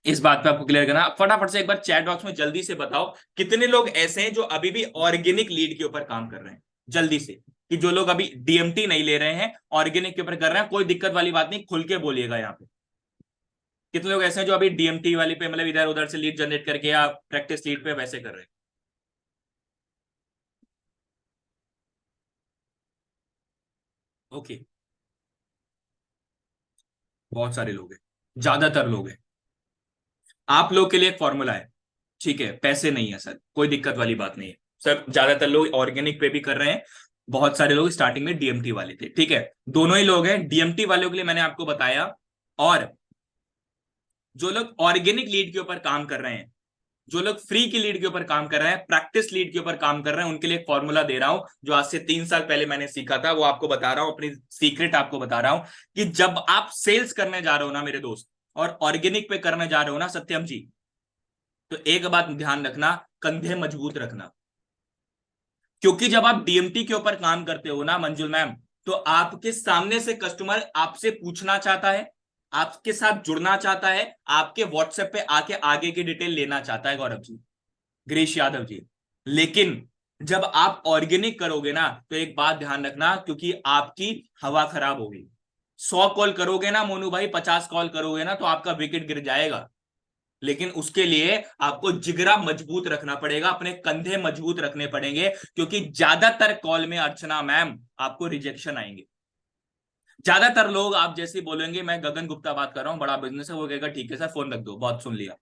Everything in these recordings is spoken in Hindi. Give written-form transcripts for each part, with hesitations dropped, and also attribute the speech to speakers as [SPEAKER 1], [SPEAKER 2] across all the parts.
[SPEAKER 1] इस बात पे आपको क्लियर करना। फटाफट से एक बार चैट बॉक्स में जल्दी से बताओ कितने लोग ऐसे हैं जो अभी भी ऑर्गेनिक लीड के ऊपर काम कर रहे हैं, जल्दी से। कि जो लोग अभी डीएमटी नहीं ले रहे हैं, ऑर्गेनिक के ऊपर कर रहे हैं, कोई दिक्कत वाली बात नहीं, खुल के बोलिएगा यहाँ पे। कितने लोग ऐसे हैं जो अभी डीएमटी वाली पे मतलब इधर उधर से लीड जनरेट करके या प्रैक्टिस लीड पे वैसे कर रहे हैं? ओके, बहुत सारे लोग हैं, ज्यादातर लोग हैं। आप लोग के लिए एक फॉर्मूला है, ठीक है? पैसे नहीं है सर, कोई दिक्कत वाली बात नहीं है सर। ज्यादातर लोग ऑर्गेनिक पे भी कर रहे हैं, बहुत सारे लोग स्टार्टिंग में डीएमटी वाले थे, ठीक है? दोनों ही लोग हैं। डीएमटी वालों के लिए मैंने आपको बताया, और जो लोग ऑर्गेनिक लीड के ऊपर काम कर रहे हैं, जो लोग फ्री की लीड के ऊपर काम कर रहे हैं, प्रैक्टिस लीड के ऊपर काम कर रहे हैं, उनके लिए एक फॉर्मूला दे रहा हूं जो आज से 3 साल पहले मैंने सीखा था। वो आपको बता रहा हूं, अपनी सीक्रेट आपको बता रहा हूं कि जब आप सेल्स करने जा रहे हो ना मेरे दोस्त, और ऑर्गेनिक पे करने जा रहे हो ना सत्यम जी, तो एक बात ध्यान रखना, कंधे मजबूत रखना। क्योंकि जब आप डीएमटी के ऊपर काम करते हो ना मंजुल मैम, तो आपके सामने से कस्टमर आपसे पूछना चाहता है, आपके साथ जुड़ना चाहता है, आपके व्हाट्सएप पे आके आगे की डिटेल लेना चाहता है, गौरव जी, गिरीश यादव जी। लेकिन जब आप ऑर्गेनिक करोगे ना, तो एक बात ध्यान रखना, क्योंकि आपकी हवा खराब होगी। 100 कॉल करोगे ना मोनू भाई, 50 कॉल करोगे ना, तो आपका विकेट गिर जाएगा। लेकिन उसके लिए आपको जिगरा मजबूत रखना पड़ेगा, अपने कंधे मजबूत रखने पड़ेंगे, क्योंकि ज्यादातर कॉल में अर्चना मैम आपको रिजेक्शन आएंगे। ज्यादातर लोग आप जैसे बोलेंगे मैं गगन गुप्ता बात कर रहा हूं, बड़ा बिजनेस है, वो कहेगा ठीक है सर फोन रख दो, बहुत सुन लिया।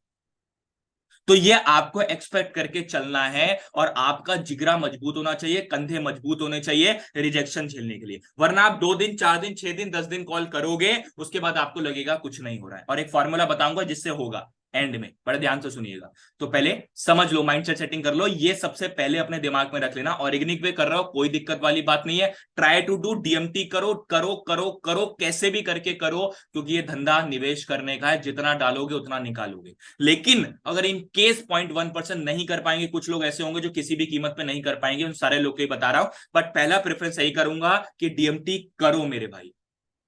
[SPEAKER 1] तो ये आपको एक्सपेक्ट करके चलना है, और आपका जिगरा मजबूत होना चाहिए, कंधे मजबूत होने चाहिए रिजेक्शन झेलने के लिए। वरना आप 2 दिन 4 दिन 6 दिन 10 दिन कॉल करोगे, उसके बाद आपको लगेगा कुछ नहीं हो रहा है। और एक फॉर्मूला बताऊंगा जिससे होगा, एंड में बड़े ध्यान से सुनिएगा। तो पहले समझ लो, माइंडसेट सेटिंग कर लो, ये सबसे पहले अपने दिमाग में रख लेना। ऑर्गेनिक पे कर रहे हो, कोई दिक्कत वाली बात नहीं है, ट्राई टू डू डीएमटी, करो करो करो करो, कैसे भी करके करो, क्योंकि ये धंधा निवेश करने का है, जितना डालोगे उतना निकालोगे। लेकिन अगर इन केस 0.1% नहीं कर पाएंगे, कुछ लोग ऐसे होंगे जो किसी भी कीमत पे नहीं कर पाएंगे, उन सारे लोग को ही बता रहा हूं, बट पहला प्रेफरेंस यही करूंगा कि डीएमटी करो मेरे भाई।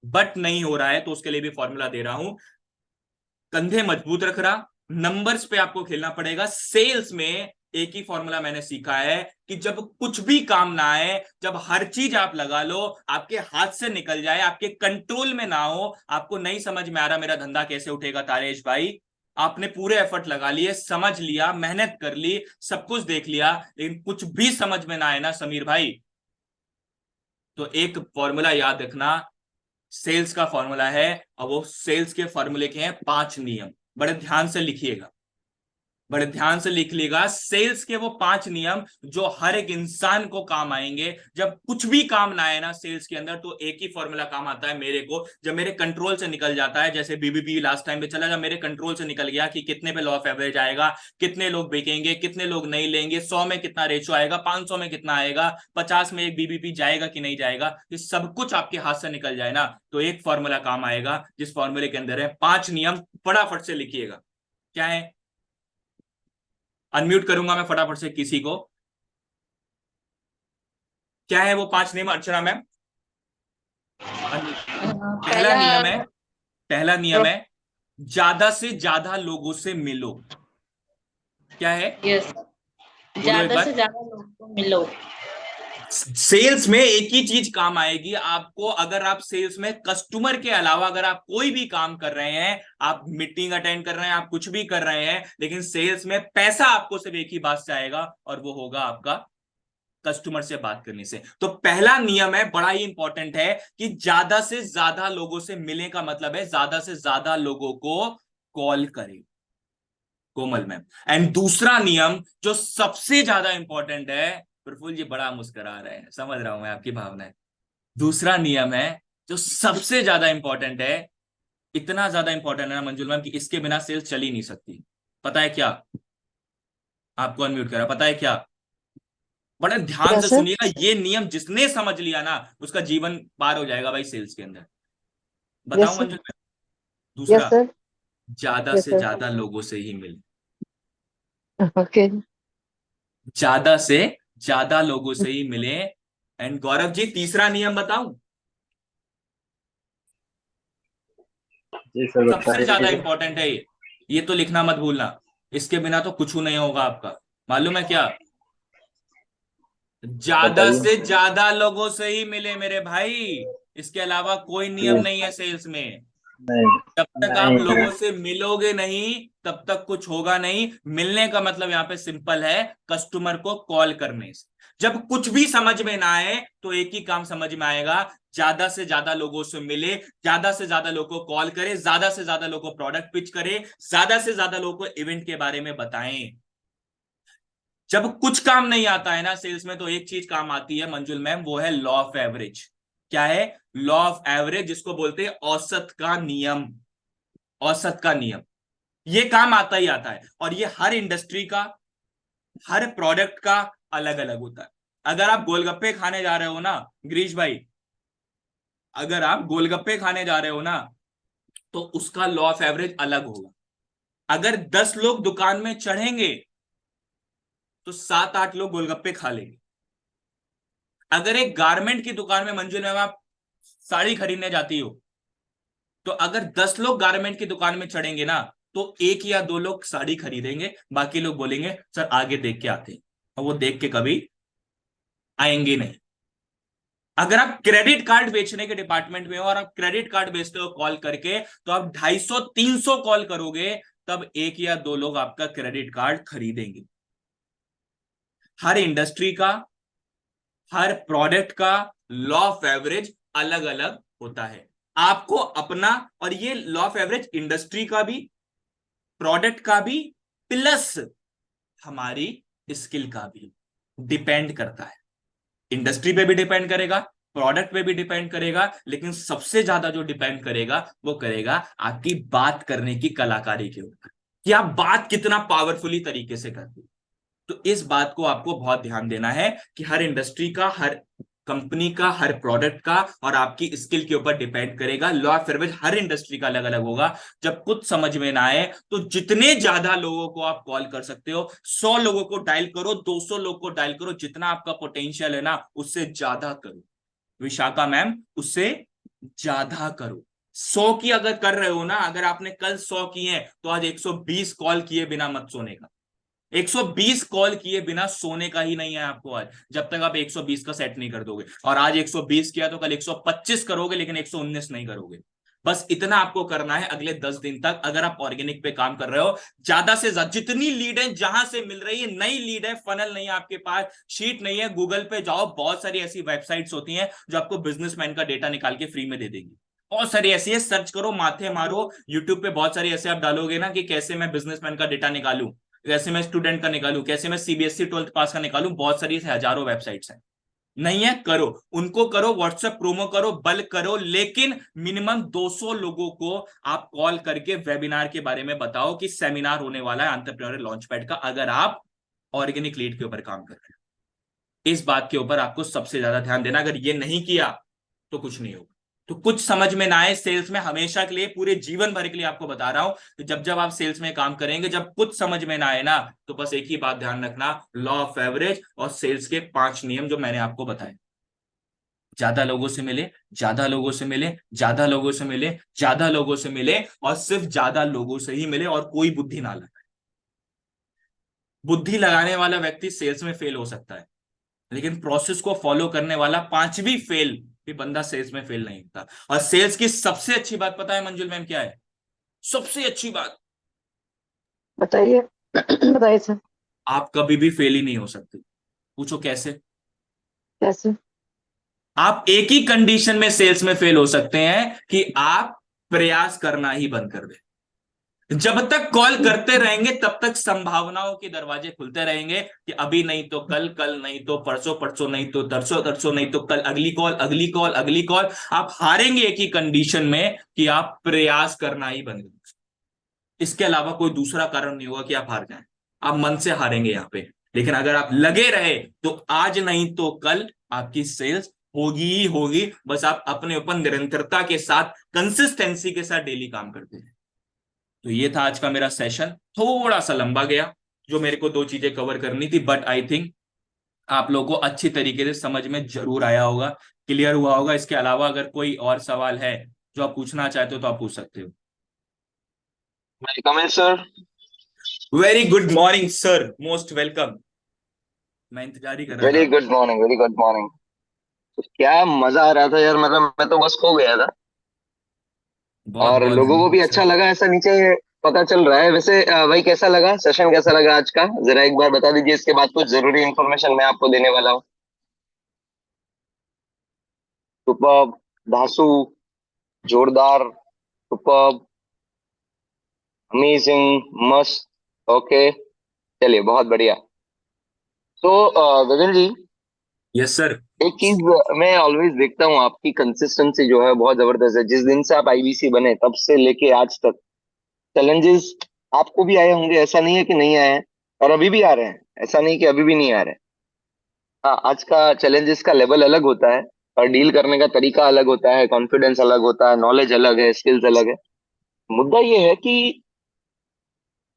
[SPEAKER 1] बट नहीं हो रहा है तो उसके लिए भी फॉर्मूला दे रहा हूं, कंधे मजबूत रख रहा, नंबर्स पे आपको खेलना पड़ेगा। सेल्स में एक ही फॉर्मूला मैंने सीखा है कि जब कुछ भी काम ना आए, जब हर चीज आप लगा लो, आपके हाथ से निकल जाए, आपके कंट्रोल में ना हो, आपको नहीं समझ में आ रहा मेरा धंधा कैसे उठेगा तारेश भाई, आपने पूरे एफर्ट लगा लिए, समझ लिया, मेहनत कर ली, सब कुछ देख लिया, लेकिन कुछ भी समझ में ना आए ना समीर भाई, तो एक फॉर्मूला याद रखना, सेल्स का फॉर्मूला है। और वो सेल्स के फॉर्मूले के हैं 5 नियम, बड़े ध्यान से लिखिएगा, बड़े ध्यान से लिख लेगा। सेल्स के वो 5 नियम जो हर एक इंसान को काम आएंगे। जब कुछ भी काम ना आए ना सेल्स के अंदर, तो एक ही फॉर्मूला काम आता है मेरे को, जब मेरे कंट्रोल से निकल जाता है, जैसे बीबीबी लास्ट टाइम पे चला, जब मेरे कंट्रोल से निकल गया कि कितने पे लॉ ऑफ एवरेज आएगा, कितने लोग बिकेंगे, कितने लोग नहीं लेंगे, 100 में कितना रेशो आएगा, 500 में कितना आएगा, 50 में एक बीबीपी जाएगा कि नहीं जाएगा, ये सब कुछ आपके हाथ से निकल जाए ना, तो एक फॉर्मूला काम आएगा, जिस फॉर्मूले के अंदर है 5 नियम। फटाफट से लिखिएगा, क्या है? अनम्यूट करूंगा मैं फटाफट से किसी को। क्या है वो 5 नियम अर्चना मैम? अनम्यूट। पहला
[SPEAKER 2] पहला
[SPEAKER 1] नियम है, पहला नियम है, ज्यादा से ज्यादा लोगों से मिलो। क्या है?
[SPEAKER 2] यस,
[SPEAKER 1] बोलो एक
[SPEAKER 2] ज्यादा से
[SPEAKER 1] बार।
[SPEAKER 2] ज्यादा लोगों को मिलो।
[SPEAKER 1] सेल्स में एक ही चीज काम आएगी आपको, अगर आप सेल्स में कस्टमर के अलावा अगर आप कोई भी काम कर रहे हैं, आप मीटिंग अटेंड कर रहे हैं, आप कुछ भी कर रहे हैं, लेकिन सेल्स में पैसा आपको सिर्फ एक ही बात से आएगा, और वो होगा आपका कस्टमर से बात करने से। तो पहला नियम है, बड़ा ही इंपॉर्टेंट है, कि ज्यादा से ज्यादा लोगों से मिलने का मतलब है ज्यादा से ज्यादा लोगों को कॉल करें, कोमल मैम। एंड दूसरा नियम जो सबसे ज्यादा इंपॉर्टेंट है, प्रफुल्ल जी बड़ा मुस्कुरा रहे हैं, समझ रहा हूं मैं आपकी भावनाएं। दूसरा नियम है जो सबसे ज्यादा इंपॉर्टेंट है, इतना ज्यादा इंपॉर्टेंट है ना मंजुल मैम, कि इसके बिना सेल्स चल ही नहीं सकती। पता है क्या? आपको अनम्यूट करा, पता है क्या? बड़े ध्यान से
[SPEAKER 3] यस सर।
[SPEAKER 1] सुनिएगा, ये नियम जिसने समझ लिया ना, उसका जीवन पार हो जाएगा भाई सेल्स के अंदर।
[SPEAKER 3] यस
[SPEAKER 1] बताओ
[SPEAKER 3] सर।
[SPEAKER 1] मंजुल मैम।
[SPEAKER 3] यस
[SPEAKER 1] दूसरा,
[SPEAKER 3] सर।
[SPEAKER 1] ज्यादा
[SPEAKER 3] यस
[SPEAKER 1] से
[SPEAKER 3] सर।
[SPEAKER 1] ज्यादा लोगों से ही मिले,
[SPEAKER 3] ओके।
[SPEAKER 1] ज्यादा से ज्यादा लोगों से ही मिले। एंड गौरव जी तीसरा नियम बताऊं,
[SPEAKER 4] जी सर
[SPEAKER 1] सबसे ज्यादा
[SPEAKER 4] बताइए।
[SPEAKER 1] इंपॉर्टेंट है ये। ये तो लिखना मत भूलना, इसके बिना तो कुछ नहीं होगा आपका। मालूम है क्या? ज्यादा
[SPEAKER 3] बताइए।
[SPEAKER 1] से ज्यादा लोगों से ही मिले मेरे भाई, इसके अलावा कोई नियम
[SPEAKER 3] ये
[SPEAKER 1] नहीं है सेल्स में।
[SPEAKER 3] नहीं,
[SPEAKER 1] जब तक आप
[SPEAKER 3] नहीं,
[SPEAKER 1] लोगों से मिलोगे नहीं तब तक कुछ होगा नहीं। मिलने का मतलब यहाँ पे सिंपल है, कस्टमर को कॉल करने से। जब कुछ भी समझ में ना आए तो एक ही काम समझ में आएगा, ज्यादा से ज्यादा लोगों से मिले, ज्यादा से ज्यादा लोगों को कॉल करे, ज्यादा से ज्यादा लोगों को प्रोडक्ट पिच करे, ज्यादा से ज्यादा लोगों को इवेंट के बारे में बताएं। जब कुछ काम नहीं आता है ना सेल्स में, तो एक चीज काम आती है मंजुल मैम, वो है लॉ ऑफ एवरेज। क्या है? लॉ ऑफ एवरेज, जिसको बोलते हैं औसत का नियम। औसत का नियम, ये काम आता ही आता है, और ये हर इंडस्ट्री का, हर प्रोडक्ट का अलग अलग होता है। अगर आप गोलगप्पे खाने जा रहे हो ना गिरीश भाई, अगर आप गोलगप्पे खाने जा रहे हो ना, तो उसका लॉ ऑफ एवरेज अलग होगा। अगर 10 लोग दुकान में चढ़ेंगे तो 7-8 लोग गोलगप्पे खा लेंगे। अगर एक गारमेंट की दुकान में मंजिल में आप साड़ी खरीदने जाती हो, तो अगर 10 लोग गारमेंट की दुकान में चढ़ेंगे ना, तो 1 या 2 लोग साड़ी खरीदेंगे, बाकी लोग बोलेंगे सर आगे देख के आते हैं, और वो देख के कभी आएंगे नहीं। अगर आप क्रेडिट कार्ड बेचने के डिपार्टमेंट में हो और आप क्रेडिट कार्ड बेचते हो कॉल करके, तो आप 250-300 कॉल करोगे, तब 1 या 2 लोग आपका क्रेडिट कार्ड खरीदेंगे। हर इंडस्ट्री का, हर प्रोडक्ट का लॉ ऑफ एवरेज अलग अलग होता है। आपको अपना, और ये लॉ ऑफ एवरेज इंडस्ट्री का भी, प्रोडक्ट का भी, प्लस हमारी स्किल का भी डिपेंड करता है। इंडस्ट्री पे भी डिपेंड करेगा, प्रोडक्ट पे भी डिपेंड करेगा, लेकिन सबसे ज्यादा जो डिपेंड करेगा वो करेगा आपकी बात करने की कलाकारी के ऊपर, कि आप बात कितना पावरफुली तरीके से करते हो। तो इस बात को आपको बहुत ध्यान देना है कि हर इंडस्ट्री का, हर कंपनी का, हर प्रोडक्ट का और आपकी स्किल के ऊपर डिपेंड करेगा। Law of average her industry का अलग अलग होगा। जब कुछ समझ में ना आए तो जितने ज्यादा लोगों को आप कॉल कर सकते हो, 100 लोगों को डायल करो, 200 लोगों को डायल करो, जितना आपका पोटेंशियल है ना उससे ज्यादा करो। विशाखा मैम, उससे ज्यादा करो। 100 की अगर कर रहे हो ना, अगर आपने कल 100 किए तो आज 120 कॉल किए बिना मत सोने का। 120 कॉल किए बिना सोने का ही नहीं है आपको आज, जब तक आप 120 का सेट नहीं कर दोगे। और आज 120 किया तो कल 125 करोगे, लेकिन 119 नहीं करोगे। बस इतना आपको करना है अगले 10 दिन तक, अगर आप ऑर्गेनिक पे काम कर रहे हो। ज्यादा से ज्यादा जितनी लीड है, जहां से मिल रही है, नई लीड है, फनल नहीं है आपके पास, शीट नहीं है, गूगल पे जाओ, बहुत सारी ऐसी वेबसाइट्स होती हैं जो आपको बिजनेसमैन का डेटा निकाल के फ्री में दे देंगी। बहुत सारी ऐसी है, सर्च करो, माथे मारो यूट्यूब पे, बहुत सारी ऐसे आप डालोगे ना कि कैसे मैं बिजनेसमैन का डेटा निकालूं, कैसे मैं स्टूडेंट का निकालूं, कैसे मैं सीबीएसई 12th पास का निकालूं, बहुत सारी हजारों वेबसाइट्स हैं। नहीं है, करो, उनको करो, व्हाट्सएप प्रोमो करो, बल्क करो, लेकिन मिनिमम 200 लोगों को आप कॉल करके वेबिनार के बारे में बताओ कि सेमिनार होने वाला है एंटरप्रेन्योर लॉन्चपैड का, अगर आप ऑर्गेनिक लीड के ऊपर काम कर रहे हैं। इस बात के ऊपर आपको सबसे ज्यादा ध्यान देना, अगर ये नहीं किया तो कुछ नहीं होगा। तो कुछ समझ में ना आए सेल्स में, हमेशा के लिए, पूरे जीवन भर के लिए आपको बता रहा हूं, तो जब जब आप सेल्स में काम करेंगे, जब कुछ समझ में ना आए ना, तो बस एक ही बात ध्यान रखना, लॉ ऑफ एवरेज और सेल्स के 5 नियम जो मैंने आपको बताए। ज्यादा लोगों से मिले, ज्यादा लोगों से मिले, ज्यादा लोगों से मिले, ज्यादा लोगों से मिले, और सिर्फ ज्यादा लोगों से ही मिले, और कोई बुद्धि ना लगाए। बुद्धि लगाने वाला व्यक्ति सेल्स में फेल हो सकता है, लेकिन प्रोसेस को फॉलो करने वाला 5वीं फेल भी बंदा सेल्स में फेल नहीं होता। और सेल्स की सबसे अच्छी बात पता है मंजुल मैम क्या है? सबसे अच्छी बात,
[SPEAKER 3] बताइए। बताइए सर।
[SPEAKER 1] आप कभी भी फेल ही नहीं हो सकते। पूछो कैसे?
[SPEAKER 3] कैसे?
[SPEAKER 1] आप एक ही कंडीशन में सेल्स में फेल हो सकते हैं कि आप प्रयास करना ही बंद कर दें। जब तक कॉल करते रहेंगे तब तक संभावनाओं के दरवाजे खुलते रहेंगे कि अभी नहीं तो कल, कल नहीं तो परसों, परसों नहीं तो तरसों, तरसों नहीं तो कल, अगली कॉल, अगली कॉल, अगली कॉल। आप हारेंगे एक ही कंडीशन में कि आप प्रयास करना ही बंद कर। इसके अलावा कोई दूसरा कारण नहीं होगा कि आप हार जाएं। आप मन से हारेंगे यहां पे। लेकिन अगर आप लगे रहे तो आज नहीं तो कल आपकी सेल्स होगी ही होगी। बस आप अपने ऊपर निरंतरता के साथ, कंसिस्टेंसी के साथ डेली काम करते हैं। तो ये था आज का मेरा सेशन, थोड़ा सा लंबा गया, जो मेरे को 2 चीजें कवर करनी थी, बट आई थिंक आप लोगों को अच्छी तरीके से समझ में जरूर आया होगा, क्लियर हुआ होगा। इसके अलावा अगर कोई और सवाल है जो आप पूछना चाहते हो तो आप पूछ सकते हो।
[SPEAKER 2] May I come in, sir?
[SPEAKER 1] Very good morning sir, most welcome. मैं इंतजार ही कर रहा
[SPEAKER 2] वेरी
[SPEAKER 1] था।
[SPEAKER 2] Good morning, very good morning. तो क्या मजा आ रहा था यार, मतलब मैं तो बस खो गया था।
[SPEAKER 1] बहुत
[SPEAKER 2] और
[SPEAKER 1] बहुत
[SPEAKER 2] लोगों को भी
[SPEAKER 1] धन्यवाद
[SPEAKER 2] अच्छा
[SPEAKER 1] सर।
[SPEAKER 2] लगा ऐसा नीचे पता चल रहा है। वैसे भाई कैसा लगा सेशन, कैसा लगा आज का? जरा एक बार बता दीजिए, इसके बाद कुछ जरूरी इंफॉर्मेशन मैं आपको देने वाला हूँ। सुपर्ब, धांसू, जोरदार, सुपर्ब, अमेजिंग, मस्त। ओके, चलिए बहुत बढ़िया। तो गगन जी,
[SPEAKER 1] यस सर।
[SPEAKER 2] एक चीज मैं ऑलवेज देखता हूँ, आपकी कंसिस्टेंसी जो है बहुत जबरदस्त है। जिस दिन से आप आईबीसी बने तब से लेके आज तक चैलेंजेस आपको भी आए होंगे, ऐसा नहीं है कि नहीं आए हैं। और अभी भी आ रहे हैं, ऐसा नहीं कि अभी भी नहीं आ रहे हैं। हाँ, आज का चैलेंजेस का लेवल अलग होता है और डील करने का तरीका अलग होता है, कॉन्फिडेंस अलग होता है, नॉलेज अलग है, स्किल्स अलग है। मुद्दा ये है कि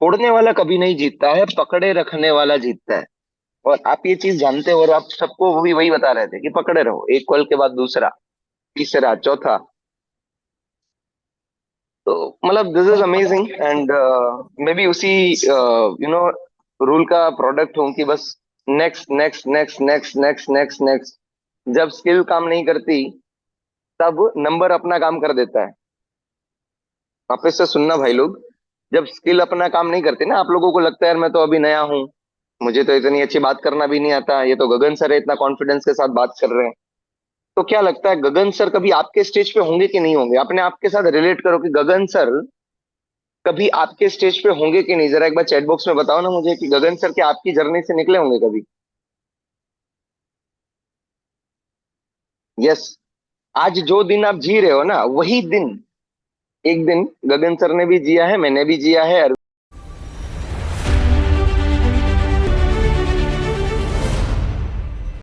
[SPEAKER 2] छोड़ने वाला कभी नहीं जीतता है, पकड़े रखने वाला जीतता है। और आप ये चीज जानते हो, और आप सबको वो भी वही बता रहे थे कि पकड़े रहो, एक कॉल के बाद दूसरा, तीसरा, चौथा। तो मतलब दिस इज अमेजिंग। एंड मैं भी उसी रूल का प्रोडक्ट हूँ कि बस next next next next next next next. जब स्किल काम नहीं करती तब नंबर अपना काम कर देता है। वापस से सुनना भाई लोग, जब स्किल अपना काम नहीं करती ना, आप लोगों को लगता है यार मैं तो अभी नया हूँ, मुझे तो इतनी अच्छी बात करना भी नहीं आता, ये तो गगन सर है इतना कॉन्फिडेंस के साथ बात कर रहे हैं। तो क्या लगता है गगन सर कभी आपके स्टेज पे होंगे कि नहीं होंगे? अपने आप के साथ रिलेट करो कि गगन सर कभी आपके स्टेज पे होंगे कि नहीं। जरा एक बार चैट बॉक्स में बताओ ना मुझे कि गगन सर क्या आपकी जर्नी से निकले होंगे कभी? यस। आज जो दिन आप जी रहे हो ना, वही दिन एक दिन गगन सर ने भी जिया है, मैंने भी जिया है।